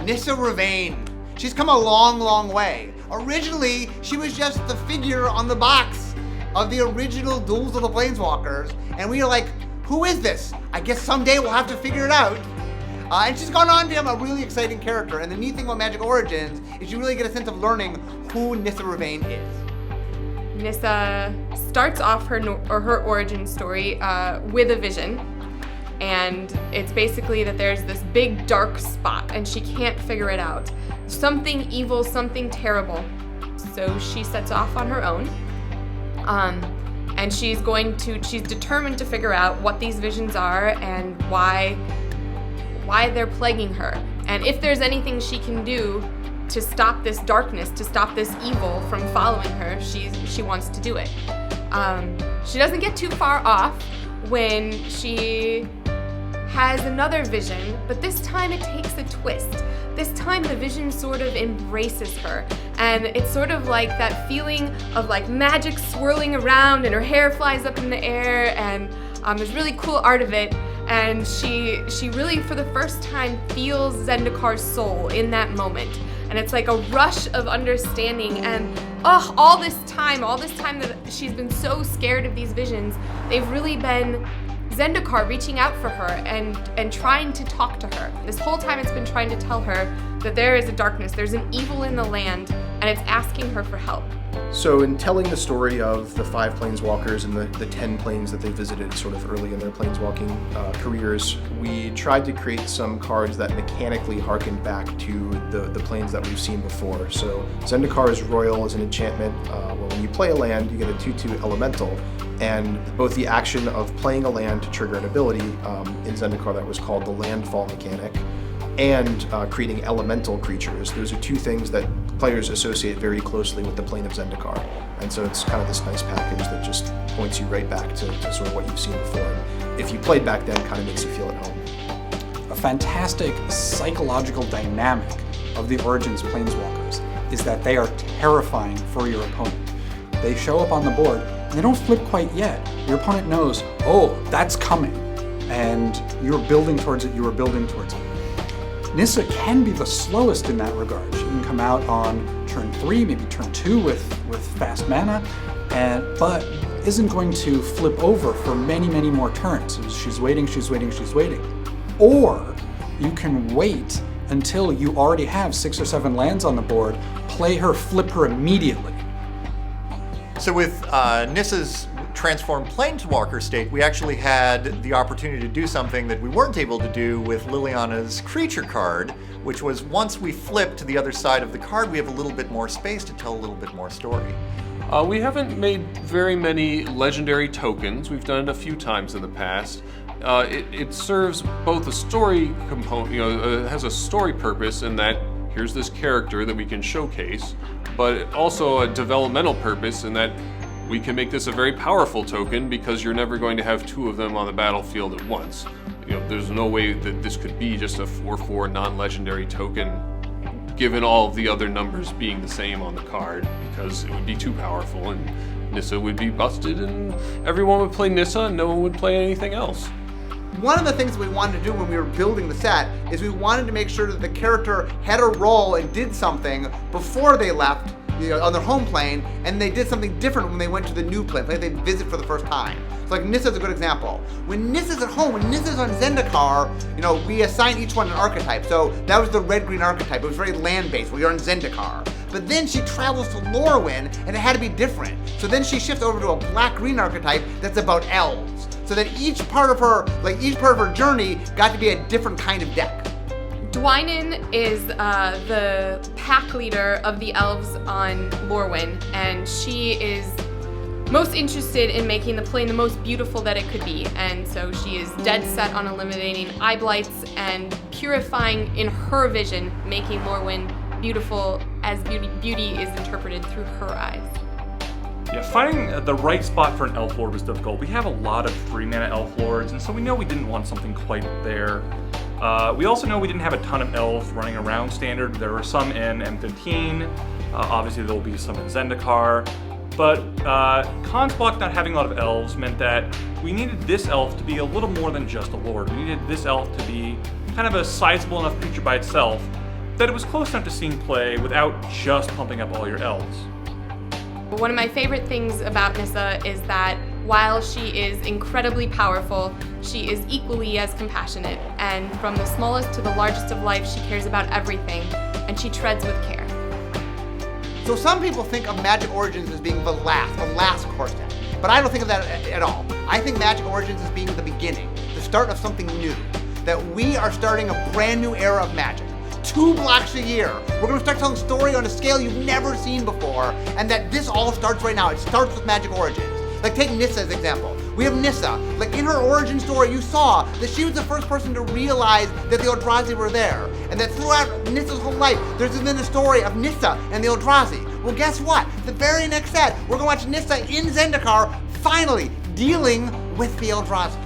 Nissa Ravain. She's come a long, long way. Originally, she was just the figure on the box of the original Duels of the Planeswalkers, and we were like, who is this? I guess someday we'll have to figure it out. And she's gone on to become a really exciting character, and the neat thing about Magic Origins is you really get a sense of learning who Nissa Ravain is. Nissa starts off her origin story with a vision, and it's basically that there's this big dark spot and she can't figure it out. Something evil, something terrible. So she sets off on her own, and she's determined to figure out what these visions are and why they're plaguing her, and if there's anything she can do to stop this darkness, to stop this evil from following her, she wants to do it. She doesn't get too far off when she has another vision, but this time it takes a twist. This time the vision sort of embraces her, and it's sort of like that feeling of like magic swirling around and her hair flies up in the air, and there's really cool art of it, and she really for the first time feels Zendikar's soul in that moment. And it's like a rush of understanding, and all this time that she's been so scared of these visions, they've really been Zendikar reaching out for her and trying to talk to her. This whole time it's been trying to tell her that there is a darkness, there's an evil in the land, and it's asking her for help. So in telling the story of the 5 planeswalkers and the 10 planes that they visited sort of early in their planeswalking careers, we tried to create some cards that mechanically harkened back to the planes that we've seen before. So Zendikar's Royal is an enchantment. When you play a land, you get a 2/2 elemental, and both the action of playing a land to trigger an ability in Zendikar that was called the landfall mechanic, and creating elemental creatures. Those are 2 things that players associate very closely with the plane of Zendikar. And so it's kind of this nice package that just points you right back to sort of what you've seen before. And if you played back then, it kind of makes you feel at home. A fantastic psychological dynamic of the Origins Planeswalkers is that they are terrifying for your opponent. They show up on the board, and they don't flip quite yet. Your opponent knows, oh, that's coming, and you're building towards it, Nissa can be the slowest in that regard. She can come out on turn 3, maybe turn 2 with fast mana, but isn't going to flip over for many, many more turns. She's waiting. Or you can wait until you already have 6 or 7 lands on the board, play her, flip her immediately. So with Nissa's transformed Planeswalker state, we actually had the opportunity to do something that we weren't able to do with Liliana's creature card, which was once we flip to the other side of the card, we have a little bit more space to tell a little bit more story. We haven't made very many legendary tokens. We've done it a few times in the past. It serves both a story component, it has a story purpose in that here's this character that we can showcase, but also a developmental purpose in that we can make this a very powerful token because you're never going to have 2 of them on the battlefield at once. There's no way that this could be just a 4/4 non-legendary token given all of the other numbers being the same on the card, because it would be too powerful and Nissa would be busted and everyone would play Nissa and no one would play anything else. One of the things that we wanted to do when we were building the set is we wanted to make sure that the character had a role and did something before they left on their home plane, and they did something different when they went to the new plane they visit for the first time. So like Nissa's a good example. When Nissa's at home, when Nissa's on Zendikar, we assign each one an archetype. So that was the red-green archetype. It was very land-based, where you're on Zendikar. But then she travels to Lorwyn, and it had to be different. So then she shifts over to a black-green archetype that's about elves. So that each part of her journey got to be a different kind of deck. Dwynen is the pack leader of the elves on Lorwyn, and she is most interested in making the plane the most beautiful that it could be. And so she is dead set on eliminating eye blights and purifying in her vision, making Lorwyn beautiful as beauty is interpreted through her eyes. Yeah, finding the right spot for an elf lord was difficult. We have a lot of 3-mana elf lords, and so we know we didn't want something quite there. We also know we didn't have a ton of elves running around standard. There were some in M15, obviously there will be some in Zendikar, but Consblock not having a lot of elves meant that we needed this elf to be a little more than just a lord. We needed this elf to be kind of a sizable enough creature by itself that it was close enough to seeing play without just pumping up all your elves. One of my favorite things about Nissa is that while she is incredibly powerful, she is equally as compassionate, and from the smallest to the largest of life, she cares about everything, and she treads with care. So some people think of Magic Origins as being the last core set, but I don't think of that at all. I think Magic Origins as being the beginning, the start of something new, that we are starting a brand new era of Magic. 2 blocks a year. We're going to start telling story on a scale you've never seen before, and that this all starts right now. It starts with Magic Origins. Like take Nissa as example. We have Nissa. Like in her origin story, you saw that she was the first person to realize that the Eldrazi were there, and that throughout Nissa's whole life, there's been a story of Nissa and the Eldrazi. Well, guess what? The very next set, we're going to watch Nissa in Zendikar finally dealing with the Eldrazi.